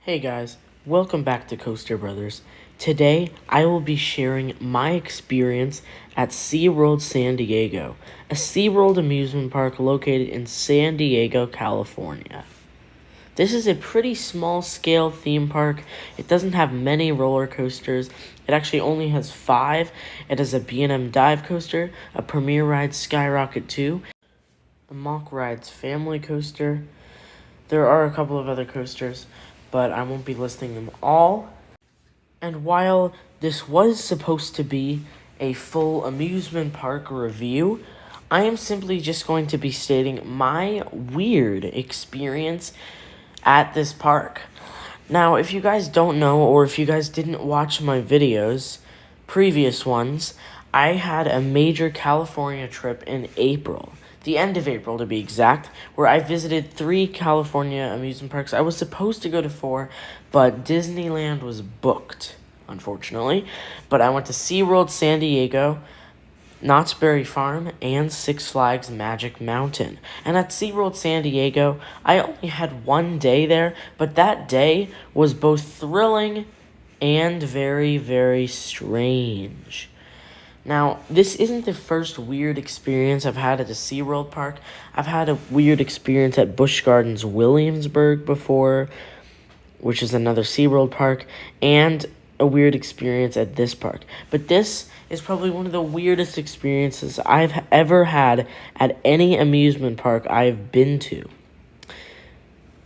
Hey guys, welcome back to Coaster Brothers. Today, I will be sharing my experience at Seaworld San Diego, a SeaWorld amusement park located in San Diego, California. This is a pretty small scale theme park. It doesn't have many roller coasters. It actually only has 5. It has a B&M dive coaster, a Premier Ride Skyrocket 2, a Mock Rides family coaster. There are a couple of other coasters, but I won't be listing them all. And while this was supposed to be a full amusement park review, I am simply just going to be stating my weird experience at this park. Now, if you guys don't know, or if you guys didn't watch my videos, previous ones, I had a major California trip in April. The end of April, to be exact, where I visited 3 California amusement parks. I was supposed to go to 4, but Disneyland was booked, unfortunately. But I went to SeaWorld San Diego, Knott's Berry Farm, and Six Flags Magic Mountain. And at SeaWorld San Diego, I only had 1 day there, but that day was both thrilling and very, very strange. Now, this isn't the first weird experience I've had at a SeaWorld park. I've had a weird experience at Busch Gardens Williamsburg before, which is another SeaWorld park, and a weird experience at this park. But this is probably one of the weirdest experiences I've ever had at any amusement park I've been to.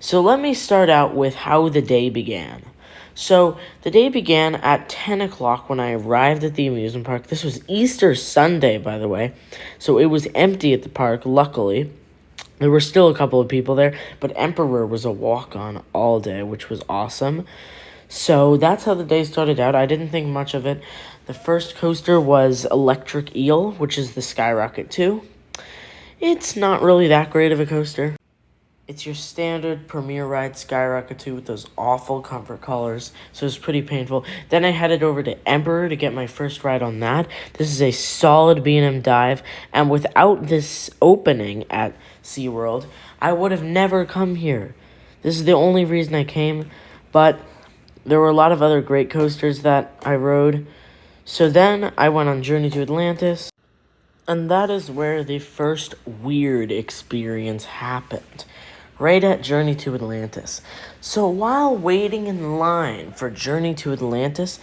So let me start out with how the day began. So, the day began at 10 o'clock when I arrived at the amusement park. This was Easter Sunday, by the way, so it was empty at the park, luckily. There were still a couple of people there, but Emperor was a walk-on all day, which was awesome. So, that's how the day started out. I didn't think much of it. The first coaster was Electric Eel, which is the Skyrocket 2. It's not really that great of a coaster. It's your standard Premier Ride Skyrocket 2 with those awful comfort colors, so it's pretty painful. Then I headed over to Emperor to get my first ride on that. This is a solid B&M dive, and without this opening at SeaWorld, I would have never come here. This is the only reason I came, but there were a lot of other great coasters that I rode. So then I went on Journey to Atlantis, and that is where the first weird experience happened. Right at Journey to Atlantis. So while waiting in line for Journey to Atlantis,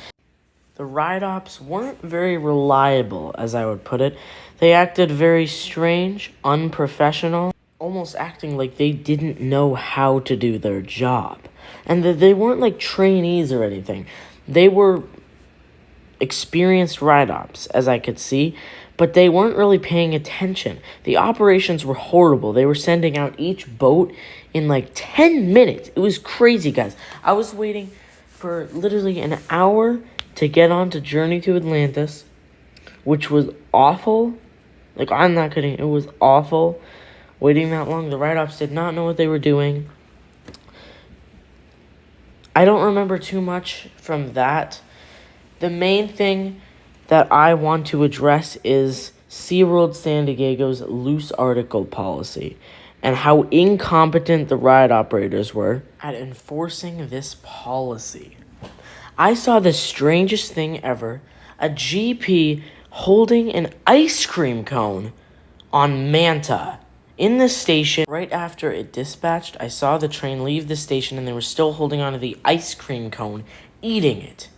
the ride ops weren't very reliable, as I would put it. They acted very strange, unprofessional, almost acting like they didn't know how to do their job. And they weren't like trainees or anything. They were experienced ride ops, as I could see, but they weren't really paying attention. The operations were horrible. They were sending out each boat in like 10 minutes. It was crazy, guys. I was waiting for literally an hour to get on to Journey to Atlantis, which was awful. Like, I'm not kidding. It was awful waiting that long. The ride ops did not know what they were doing. I don't remember too much from that. The main thing that I want to address is SeaWorld San Diego's loose article policy and how incompetent the ride operators were at enforcing this policy. I saw the strangest thing ever, a GP holding an ice cream cone on Manta in the station. Right after it dispatched, I saw the train leave the station and they were still holding onto the ice cream cone, eating it.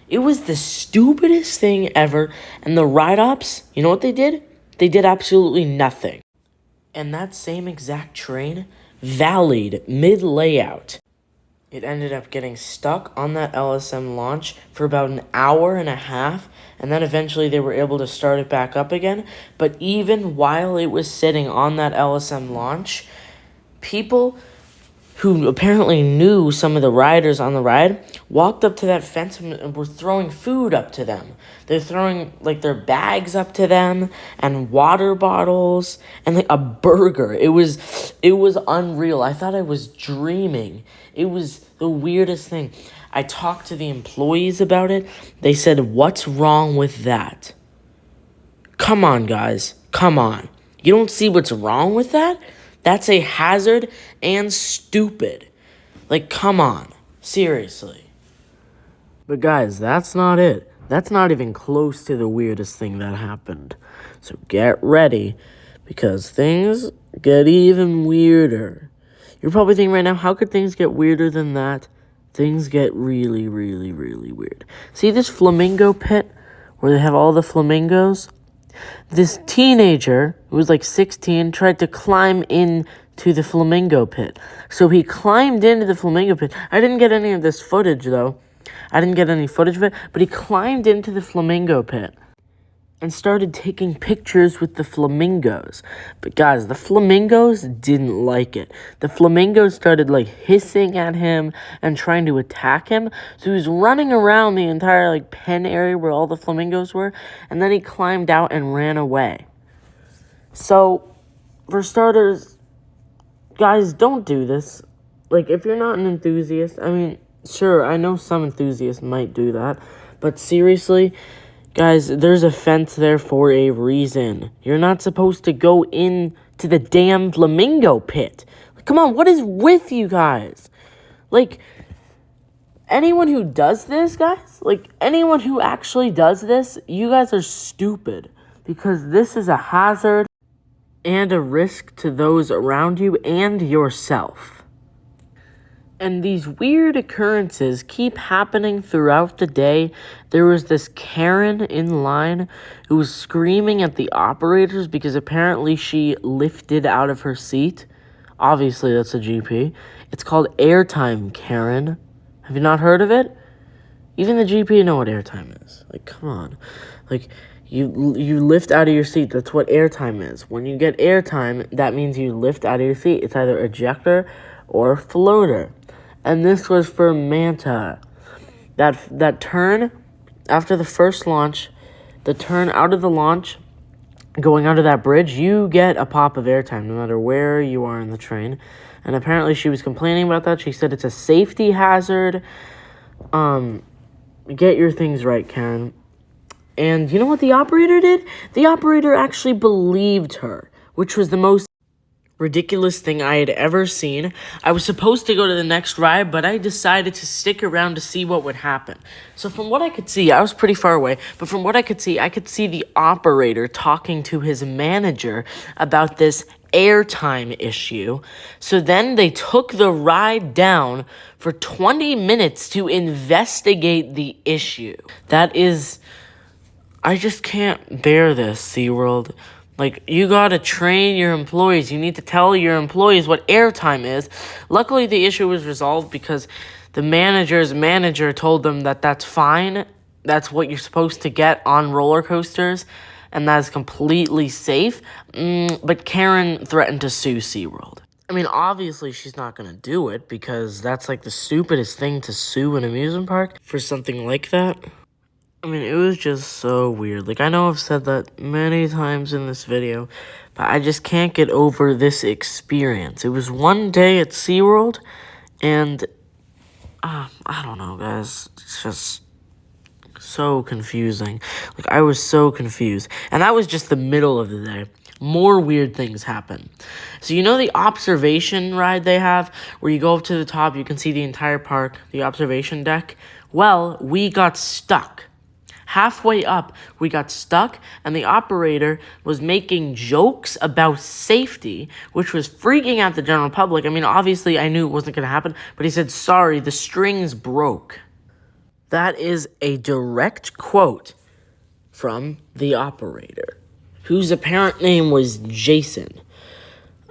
It was the stupidest thing ever, and the ride ops, you know what they did? They did absolutely nothing. And that same exact train valleyed mid-layout. It ended up getting stuck on that LSM launch for about an hour and a half, and then eventually they were able to start it back up again. But even while it was sitting on that LSM launch, people who apparently knew some of the riders on the ride, walked up to that fence and were throwing food up to them. They're throwing, like, their bags up to them, and water bottles, and, like, a burger. It was unreal. I thought I was dreaming. It was the weirdest thing. I talked to the employees about it. They said, "What's wrong with that?" Come on, guys. Come on. You don't see what's wrong with that? That's a hazard and stupid. Like, come on. Seriously. But guys, that's not it. That's not even close to the weirdest thing that happened. So get ready, because things get even weirder. You're probably thinking right now, how could things get weirder than that? Things get really, really, really weird. See this flamingo pit where they have all the flamingos? This teenager, who was like 16, tried to climb into the flamingo pit. So he climbed into the flamingo pit. I didn't get any of this footage, though. I didn't get any footage of it, but he climbed into the flamingo pit and started taking pictures with the flamingos. But guys, the flamingos didn't like it. The flamingos started like hissing at him and trying to attack him. So he was running around the entire like pen area where all the flamingos were, and then he climbed out and ran away. So, for starters, guys, don't do this. Like, if you're not an enthusiast, I mean, sure, I know some enthusiasts might do that, but seriously, guys, there's a fence there for a reason. You're not supposed to go into the damn flamingo pit. Like, come on, what is with you guys? Like, anyone who does this, guys, like, anyone who actually does this, you guys are stupid. Because this is a hazard and a risk to those around you and yourself. And these weird occurrences keep happening throughout the day. There was this Karen in line who was screaming at the operators because apparently she lifted out of her seat. Obviously, that's a GP. It's called airtime, Karen. Have you not heard of it? Even the GP know what airtime is. Like, come on. Like, you lift out of your seat. That's what airtime is. When you get airtime, that means you lift out of your seat. It's either ejector or floater. And this was for Manta. That turn after the first launch, the turn out of the launch, going under that bridge, you get a pop of airtime no matter where you are in the train. And apparently she was complaining about that. She said it's a safety hazard. Get your things right, Karen. And you know what the operator did? The operator actually believed her, which was the most ridiculous thing I had ever seen. I was supposed to go to the next ride, but I decided to stick around to see what would happen. So from what I could see, I was pretty far away, but from what I could see the operator talking to his manager about this airtime issue. So then they took the ride down for 20 minutes to investigate the issue. I just can't bear this, SeaWorld. Like, you gotta train your employees. You need to tell your employees what airtime is. Luckily, the issue was resolved because the manager's manager told them that that's fine. That's what you're supposed to get on roller coasters, and that is completely safe. But Karen threatened to sue SeaWorld. I mean, obviously, she's not gonna do it because that's like the stupidest thing to sue an amusement park for something like that. I mean, it was just so weird. Like, I know I've said that many times in this video, but I just can't get over this experience. It was one day at SeaWorld, and, I don't know, guys. It's just so confusing. Like, I was so confused. And that was just the middle of the day. More weird things happen. So you know the observation ride they have, where you go up to the top, you can see the entire park, the observation deck? Well, we got stuck. Halfway up, we got stuck, and the operator was making jokes about safety, which was freaking out the general public. I mean, obviously, I knew it wasn't going to happen, but he said, sorry, the strings broke. That is a direct quote from the operator, whose apparent name was Jason.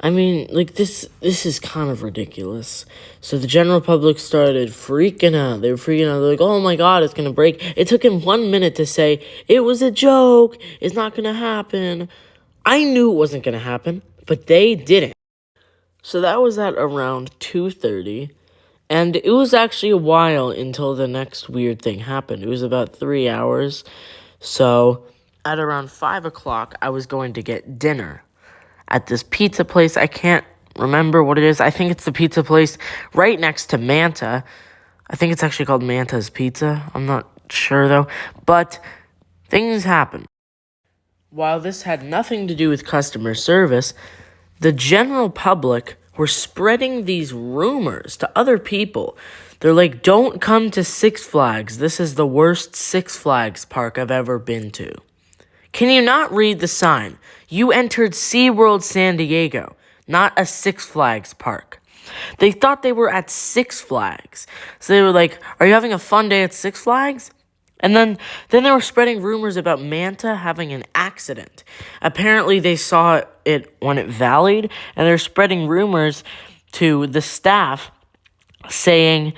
I mean, like, this is kind of ridiculous. So the general public started freaking out. They were freaking out. They're like, oh my god, it's going to break. It took him 1 minute to say, it was a joke. It's not going to happen. I knew it wasn't going to happen, but they didn't. So that was at around 2:30. And it was actually a while until the next weird thing happened. It was about 3 hours. So at around 5 o'clock, I was going to get dinner at this pizza place. I can't remember what it is. I think it's the pizza place right next to Manta. I think it's actually called Manta's Pizza. I'm not sure, though. But things happen. While this had nothing to do with customer service, the general public were spreading these rumors to other people They're like, don't come to Six Flags. This is the worst Six Flags park I've ever been to. Can you not read the sign? You entered SeaWorld San Diego, not a Six Flags park. They thought they were at Six Flags. So they were like, are you having a fun day at Six Flags? And then they were spreading rumors about Manta having an accident. Apparently, they saw it when it valleyed, and they're spreading rumors to the staff saying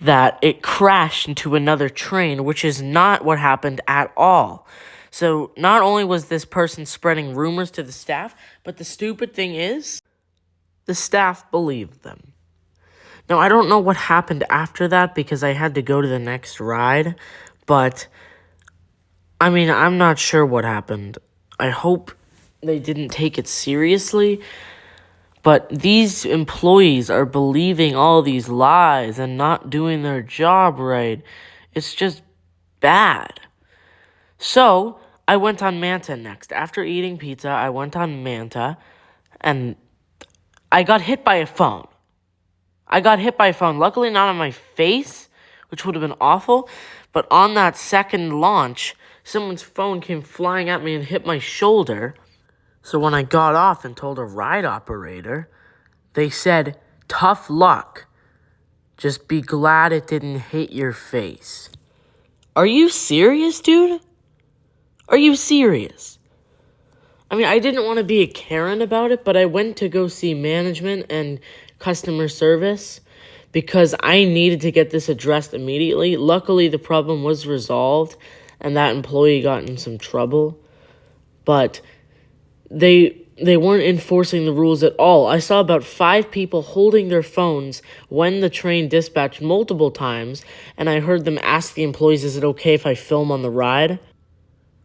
that it crashed into another train, which is not what happened at all. So not only was this person spreading rumors to the staff, but the stupid thing is, the staff believed them. Now, I don't know what happened after that because I had to go to the next ride, but, I mean, I'm not sure what happened. I hope they didn't take it seriously, but these employees are believing all these lies and not doing their job right. It's just bad. So, I went on Manta next. After eating pizza, I went on Manta, and I got hit by a phone. Luckily not on my face, which would have been awful, but on that second launch, someone's phone came flying at me and hit my shoulder. So when I got off and told a ride operator, they said, tough luck. Just be glad it didn't hit your face. Are you serious, dude? Are you serious? I mean, I didn't want to be a Karen about it, but I went to go see management and customer service because I needed to get this addressed immediately. Luckily, the problem was resolved, and that employee got in some trouble. But they weren't enforcing the rules at all. I saw about 5 people holding their phones when the train dispatched multiple times, and I heard them ask the employees, is it okay if I film on the ride?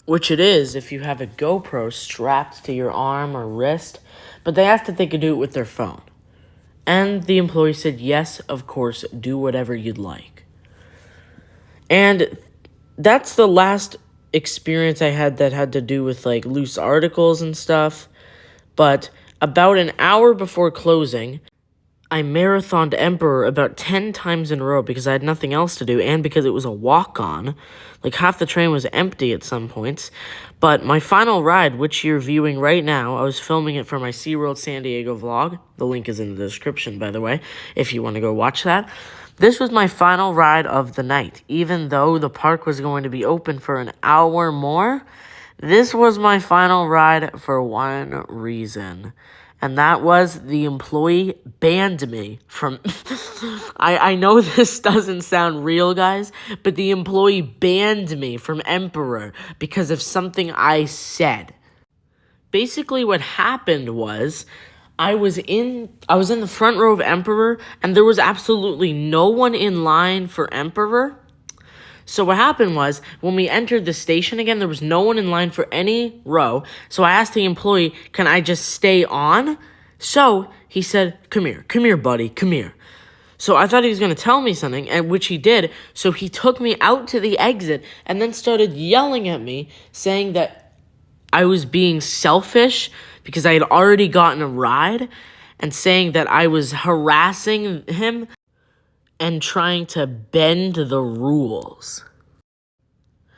Which it is if you have a GoPro strapped to your arm or wrist, but they asked if they could do it with their phone. And the employee said, yes, of course, do whatever you'd like. And that's the last experience I had that had to do with, like, loose articles and stuff. But about an hour before closing, I marathoned Emperor about 10 times in a row because I had nothing else to do and because it was a walk-on. Like, half the train was empty at some points. But my final ride, which you're viewing right now, I was filming it for my SeaWorld San Diego vlog. The link is in the description, by the way, if you want to go watch that. This was my final ride of the night. Even though the park was going to be open for an hour more, this was my final ride for one reason. And that was the employee banned me from... I know this doesn't sound real, guys, but the employee banned me from Emperor because of something I said. Basically, what happened was I was in the front row of Emperor, and there was absolutely no one in line for Emperor. So what happened was, when we entered the station again, there was no one in line for any row. So I asked the employee, can I just stay on? So he said, come here, buddy, come here. So I thought he was going to tell me something, and which he did. So he took me out to the exit and then started yelling at me, saying that I was being selfish because I had already gotten a ride, and saying that I was harassing him and trying to bend the rules.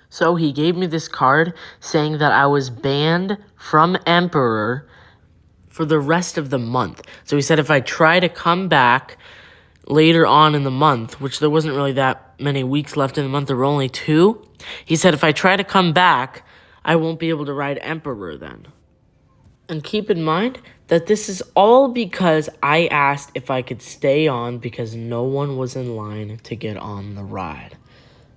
So he gave me this card saying that I was banned from Emperor for the rest of the month. So he said if I try to come back later on in the month, which there wasn't really that many weeks left in the month, there were only 2. He said if I try to come back, I won't be able to ride Emperor then. And keep in mind that this is all because I asked if I could stay on because no one was in line to get on the ride.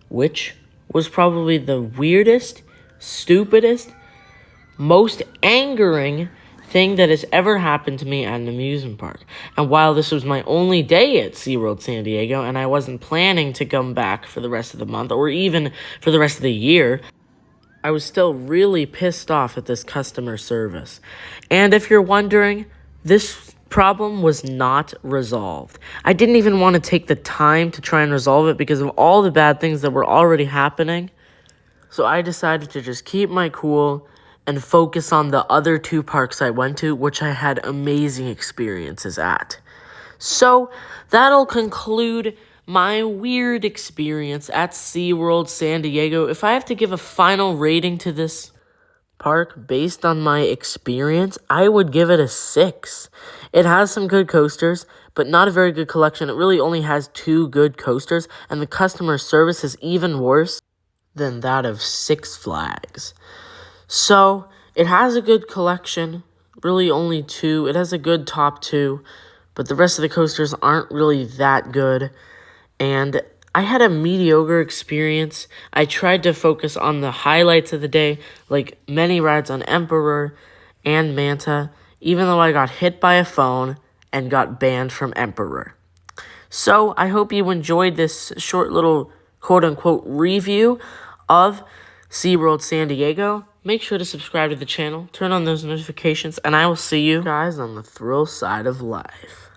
Which was probably the weirdest, stupidest, most angering thing that has ever happened to me at an amusement park. And while this was my only day at SeaWorld San Diego, and I wasn't planning to come back for the rest of the month, or even for the rest of the year, I was still really pissed off at this customer service. And if you're wondering, this problem was not resolved. I didn't even want to take the time to try and resolve it because of all the bad things that were already happening. So I decided to just keep my cool and focus on the other 2 parks I went to, which I had amazing experiences at. So that'll conclude my weird experience at SeaWorld San Diego. If I have to give a final rating to this park based on my experience, I would give it a 6. It has some good coasters, but not a very good collection. It really only has 2 good coasters, and the customer service is even worse than that of Six Flags. So, it has a good collection, really only 2. It has a good top 2, but the rest of the coasters aren't really that good. And I had a mediocre experience. I tried to focus on the highlights of the day, like many rides on Emperor and Manta, even though I got hit by a phone and got banned from Emperor. So I hope you enjoyed this short little quote-unquote review of SeaWorld San Diego. Make sure to subscribe to the channel, turn on those notifications, and I will see you guys on the thrill side of life.